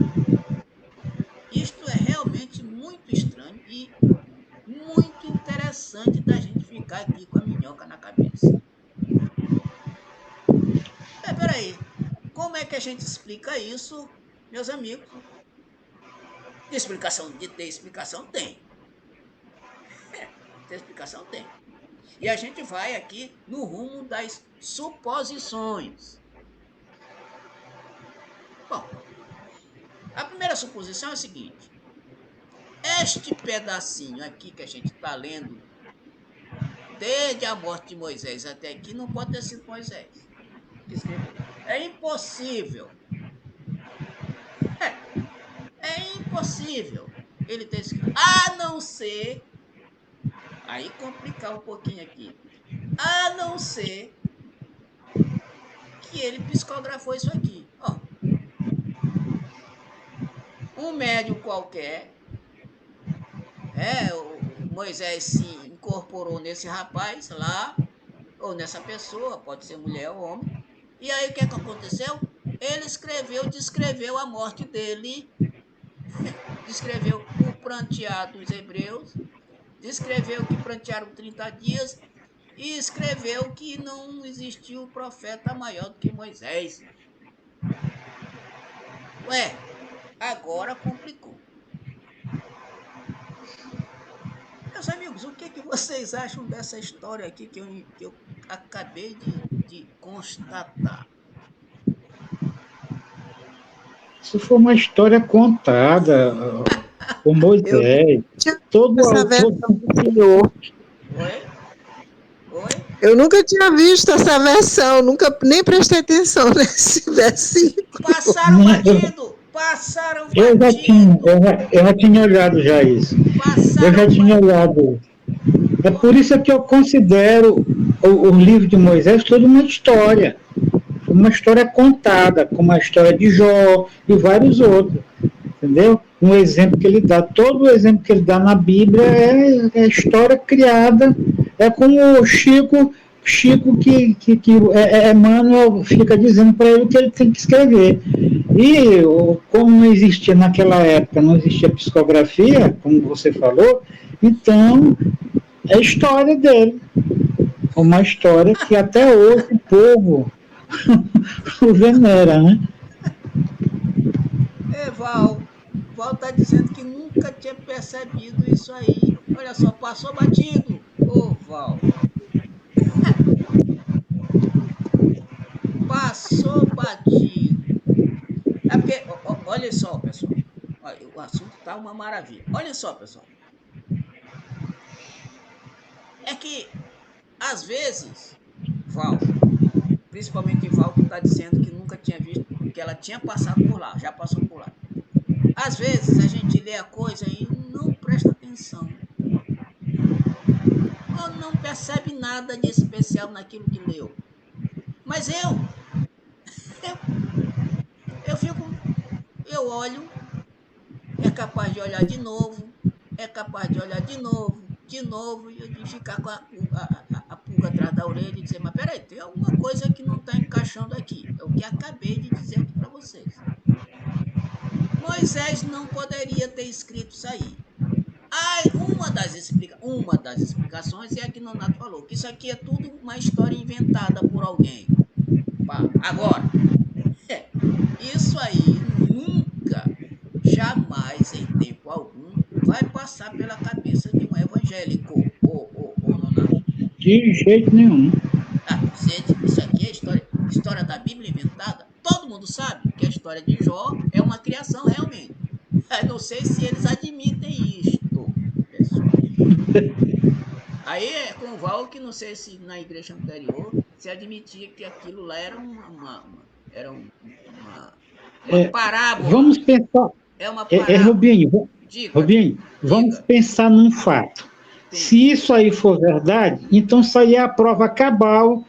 isto é realmente muito estranho e muito interessante da gente ficar aqui com a minhoca na cabeça. Peraí, como é que a gente explica isso, meus amigos? De ter explicação tem. Ter explicação tem. E a gente vai aqui no rumo das suposições. Bom, a primeira suposição é a seguinte. Este pedacinho aqui que a gente está lendo, desde a morte de Moisés até aqui, não pode ter sido Moisés que escreveu. É impossível. É impossível ele ter escrito. A não ser... Aí complicar um pouquinho aqui. A não ser que ele psicografou isso aqui. Ó, um médium qualquer, o Moisés se incorporou nesse rapaz lá, ou nessa pessoa, pode ser mulher ou homem. E aí o que é que aconteceu? Ele descreveu a morte dele, descreveu o prantear dos hebreus, descreveu que prantearam 30 dias e escreveu que não existiu profeta maior do que Moisés. Ué, agora complicou. Meus amigos, o que vocês acham dessa história aqui que eu acabei de constatar? Se for uma história contada, o Moisés, todo essa autor... versão do senhor. Oi? Eu nunca tinha visto essa versão, nunca nem prestei atenção nesse versículo. Passaram batido! Passaram Eu já tinha olhado já isso. Passaram Eu já tinha olhado. É por isso que eu considero o livro de Moisés toda uma história contada, como a história de Jó e vários outros, entendeu? Um exemplo que ele dá, todo o exemplo que ele dá na Bíblia é história criada, é como o Chico que Emmanuel fica dizendo para ele que ele tem que escrever. E como não existia naquela época, não existia psicografia, como você falou, então é a história dele. Uma história que até hoje o povo o venera, né? Val tá dizendo que nunca tinha percebido isso aí. Olha só, passou batido. Ô, Val. Passou batido. É porque, olha só, pessoal. O assunto tá uma maravilha. Olha só, pessoal. É que, às vezes, Val, principalmente Val, que tá dizendo que nunca tinha visto, que ela tinha passado por lá, já passou por lá. Às vezes a gente lê a coisa e não presta atenção. Ou não percebe nada de especial naquilo que leu. Mas eu olho, é capaz de olhar de novo, e ficar com a pulga atrás da orelha e dizer, mas peraí, tem alguma coisa que não está encaixando aqui. É o que acabei de dizer aqui para vocês. Moisés não poderia ter escrito isso aí. Uma das explicações é a que Nonato falou, que isso aqui é tudo uma história inventada por alguém. Agora, isso aí nunca, jamais, em tempo algum, vai passar pela cabeça de um evangélico, Nonato. De jeito nenhum. Gente, isso aqui é história da Bíblia inventada. Todo mundo sabe que a história de Jó é uma criação realmente. Eu não sei se eles admitem isto, pessoal. Aí é com o Val que não sei se na igreja anterior se admitia que aquilo lá era uma parábola. Vamos pensar. É uma parábola. Rubinho, vamos pensar num fato. Sim. Se isso aí for verdade, então isso aí é a prova cabal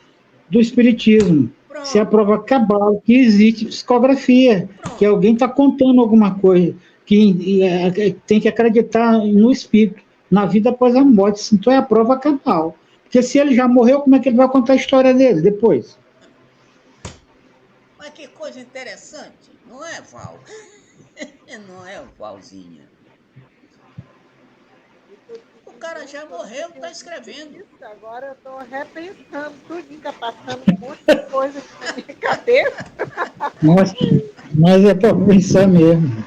do espiritismo. Pronto. Se é a prova cabal que existe psicografia, pronto, que alguém está contando alguma coisa, que tem que acreditar no espírito, na vida após a morte. Então é a prova cabal. Porque se ele já morreu, como é que ele vai contar a história dele depois? Mas que coisa interessante, não é, Val? Não é, Valzinha? O cara já morreu, tá escrevendo. Agora eu tô repensando tudo, tá passando um monte de coisa na minha cabeça. Mas é pra pensar mesmo.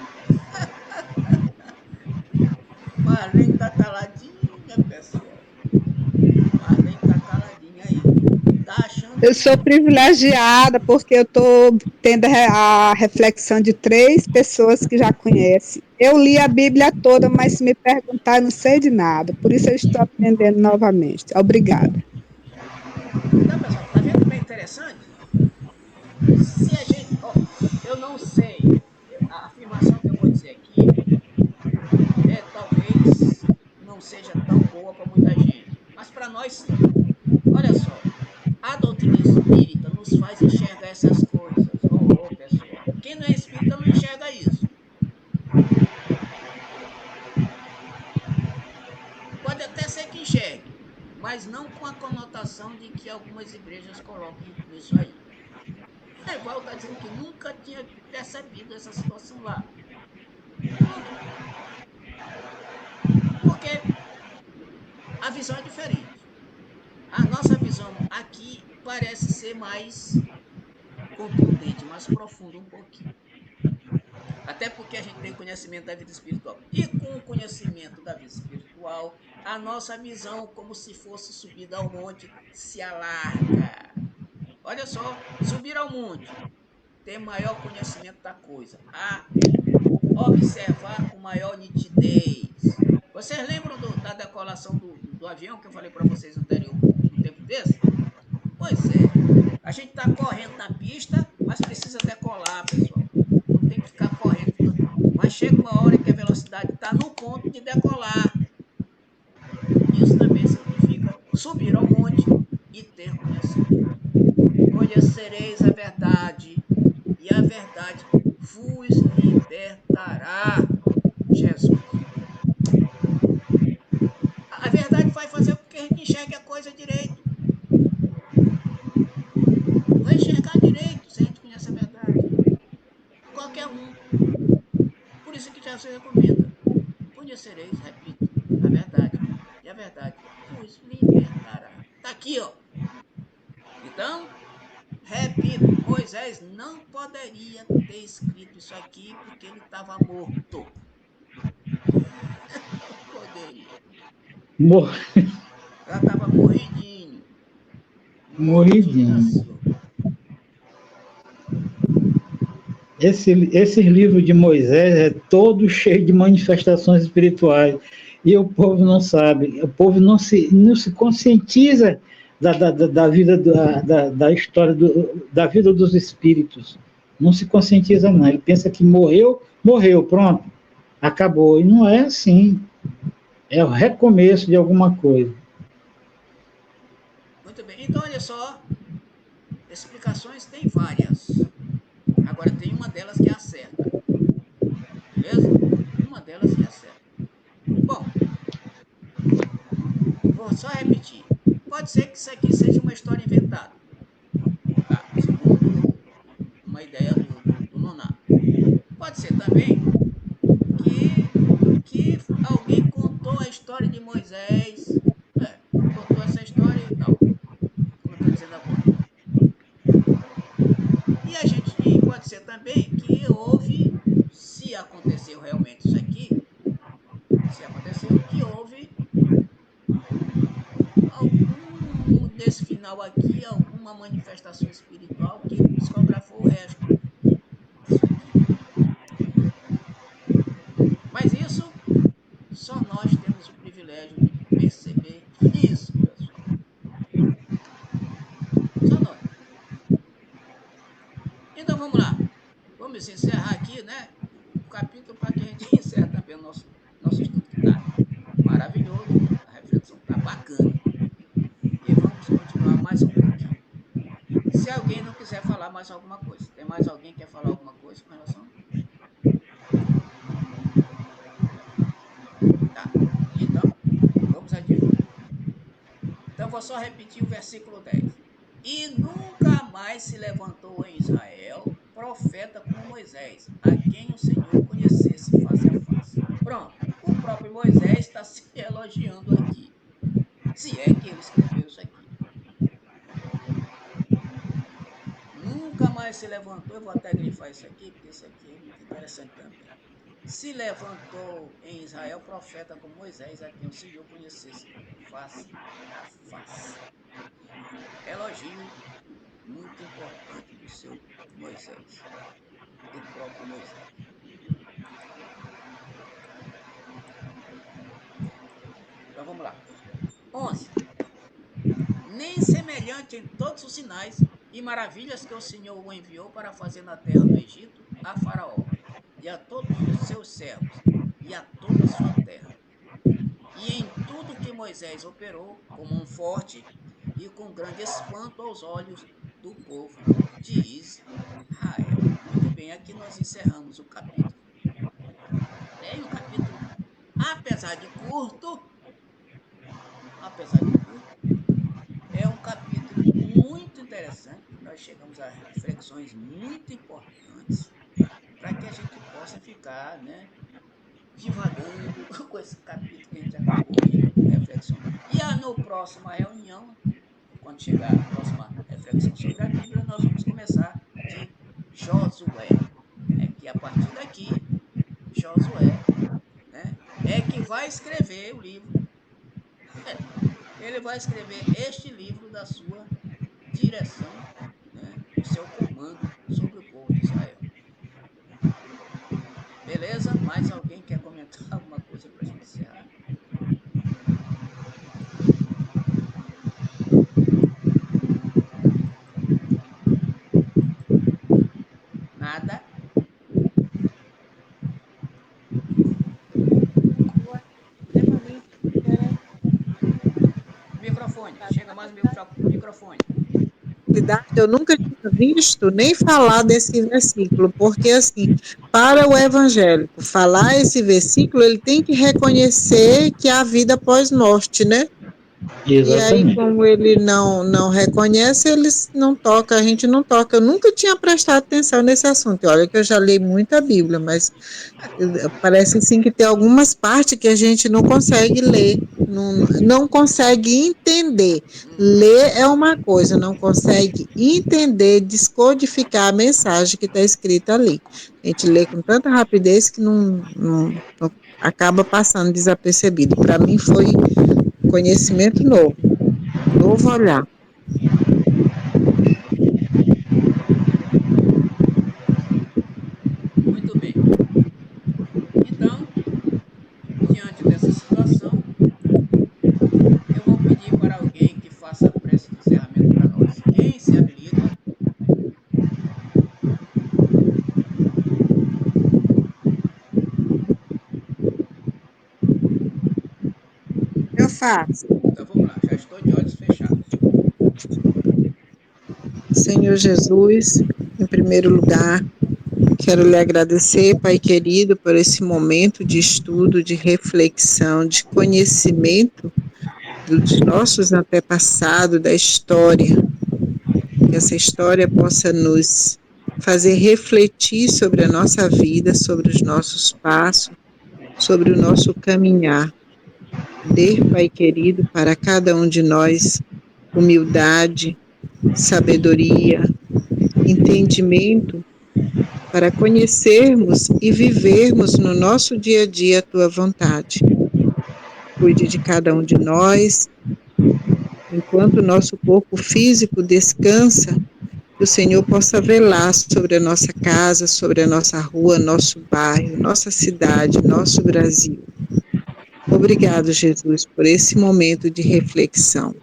Marlene tá caladinha, pessoal. Marlene tá caladinha aí. Tá achando... Eu sou privilegiada porque eu estou tendo a reflexão de 3 pessoas que já conhecem. Eu li a Bíblia toda, mas se me perguntar, eu não sei de nada. Por isso eu estou aprendendo novamente. Obrigada. Então, pessoal, tá vendo como é interessante? Se a gente... eu não sei. A afirmação que eu vou dizer aqui talvez não seja tão boa para muita gente. Mas para nós, sim. Olha só. A doutrina espírita nos faz enxergar essas mas não com a conotação de que algumas igrejas coloquem isso aí. Evaldo está dizendo que nunca tinha percebido essa situação lá. Pronto. Porque a visão é diferente. A nossa visão aqui parece ser mais contundente, mais profunda um pouquinho. Até porque a gente tem conhecimento da vida espiritual. E com o conhecimento da vida espiritual, a nossa visão, como se fosse subida ao monte, se alarga. Olha só, subir ao monte, ter maior conhecimento da coisa. Observar com maior nitidez. Vocês lembram da decolação do avião que eu falei para vocês no tempo desse? Pois é. A gente está correndo na pista, mas precisa decolar, pessoal. Não tem que ficar correndo. Mas chega uma hora que a velocidade está no ponto de decolar. Isso também significa subir ao monte e ter conhecimento. Conhecereis a verdade, e a verdade vos libertará. Jesus. A verdade vai fazer com que a gente enxergue a coisa direito. Vai enxergar direito se a gente conhece a verdade. Qualquer um. Por isso que Jesus recomenda. Conhecereis, repito, a verdade. E a verdade vos libertará. Está aqui, ó. Então, repito, Moisés não poderia ter escrito isso aqui porque ele estava morto. Não poderia. Já estava morridinho. Morridinho. Esse livro de Moisés é todo cheio de manifestações espirituais. E o povo não sabe. O povo não se conscientiza da vida, da história, da vida dos espíritos. Não se conscientiza, não. Ele pensa que morreu, pronto. Acabou. E não é assim. É o recomeço de alguma coisa. Muito bem. Então, olha só. Explicações tem várias. Agora, tem uma delas que é a certa. Beleza? Uma delas que é a certa. Bom, vou só repetir. Pode ser que isso aqui seja uma história inventada. Tá? Segundo uma ideia do Nonato. Pode ser também que alguém contou a história de Moisés. Contou essa história e tal. Como eu estou dizendo agora. E a gente pode ser também que houve, se aconteceu realmente isso aqui, que houve nesse final aqui, alguma manifestação espiritual que psicografou o resto. Mas isso, só nós temos o privilégio de perceber isso, pessoal. Só nós. Então vamos lá. Vamos encerrar aqui, né? O capítulo para que a gente encerre também o nosso estudo que está maravilhoso. A reflexão está bacana. E vamos continuar mais um pouquinho. Se alguém não quiser falar mais alguma coisa. Tem mais alguém que quer falar alguma coisa com relação? Tá. Então, vamos adiante. Então, vou só repetir o versículo 10. E nunca mais se levantou em Israel profeta como Moisés, a quem o Senhor conhecesse face a face. Pronto. O próprio Moisés está se elogiando aqui. Se é que ele escreveu isso aqui. Nunca mais se levantou, eu vou até grifar isso aqui, porque isso aqui é muito interessante também. Se levantou em Israel profeta como Moisés, a quem o Senhor conhecesse face a face. Elogio muito importante do seu Moisés, do próprio Moisés. Então vamos lá. 11. Nem semelhante em todos os sinais e maravilhas que o Senhor o enviou para fazer na terra do Egito a Faraó e a todos os seus servos e a toda a sua terra. E em tudo que Moisés operou como um forte e com grande espanto aos olhos do povo de Israel. Muito bem, aqui nós encerramos o capítulo. O capítulo, apesar de curto, é um capítulo muito interessante, que nós chegamos a reflexões muito importantes para que a gente possa ficar, né, divagando com esse capítulo que a gente acabou de reflexionar. E no próxima reunião, quando chegar a próxima reflexão sobre a Bíblia, nós vamos começar de Josué. É que a partir daqui, Josué, né, é que vai escrever o livro. Ele vai escrever este livro da sua direção, né, do seu comando sobre o povo de Israel. Beleza? Mais alguém quer comentar alguma coisa para a gente encerrar? Nada? Microfone, chega mais no microfone. Eu nunca tinha visto nem falar desse versículo, porque assim, para o evangélico falar esse versículo, ele tem que reconhecer que há vida após morte, né? Exatamente. E aí, como ele não reconhece, eles não tocam, a gente não toca. Eu nunca tinha prestado atenção nesse assunto. Olha que eu já li muita Bíblia, mas parece assim que tem algumas partes que a gente não consegue ler, não consegue entender. Ler é uma coisa, não consegue entender, descodificar a mensagem que está escrita ali. A gente lê com tanta rapidez que não acaba passando desapercebido. Para mim foi conhecimento novo, novo olhar. Muito bem. Então, diante dessa situação, eu vou pedir para alguém que faça a prece de encerramento para nós. Quem se habilita? Eu faço. Então vamos lá, já estou de olhos fechados. Senhor Jesus, em primeiro lugar, quero lhe agradecer, Pai querido, por esse momento de estudo, de reflexão, de conhecimento dos nossos antepassados, da história. Que essa história possa nos fazer refletir sobre a nossa vida, sobre os nossos passos, sobre o nosso caminhar. Dê, Pai querido, para cada um de nós humildade, sabedoria, entendimento, para conhecermos e vivermos no nosso dia a dia a Tua vontade. Cuide de cada um de nós, enquanto o nosso corpo físico descansa, que o Senhor possa velar sobre a nossa casa, sobre a nossa rua, nosso bairro, nossa cidade, nosso Brasil. Obrigado, Jesus, por esse momento de reflexão.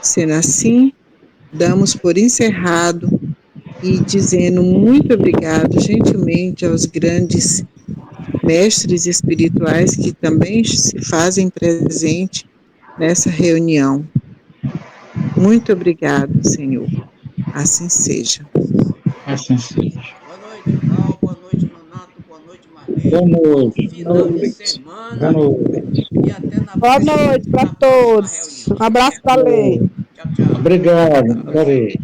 Sendo assim, damos por encerrado e dizendo muito obrigado gentilmente aos grandes mestres espirituais que também se fazem presente nessa reunião. Muito obrigado, Senhor. Assim seja. Assim seja. Boa noite, Val. Boa noite, Nonato. Boa noite, Marlene. Boa noite. Bom final de noite. semana. Boa noite. E até na Boa próxima, noite para na próxima todos. reunião. Um abraço para a lei. Tchau, tchau. Obrigado. Adorei.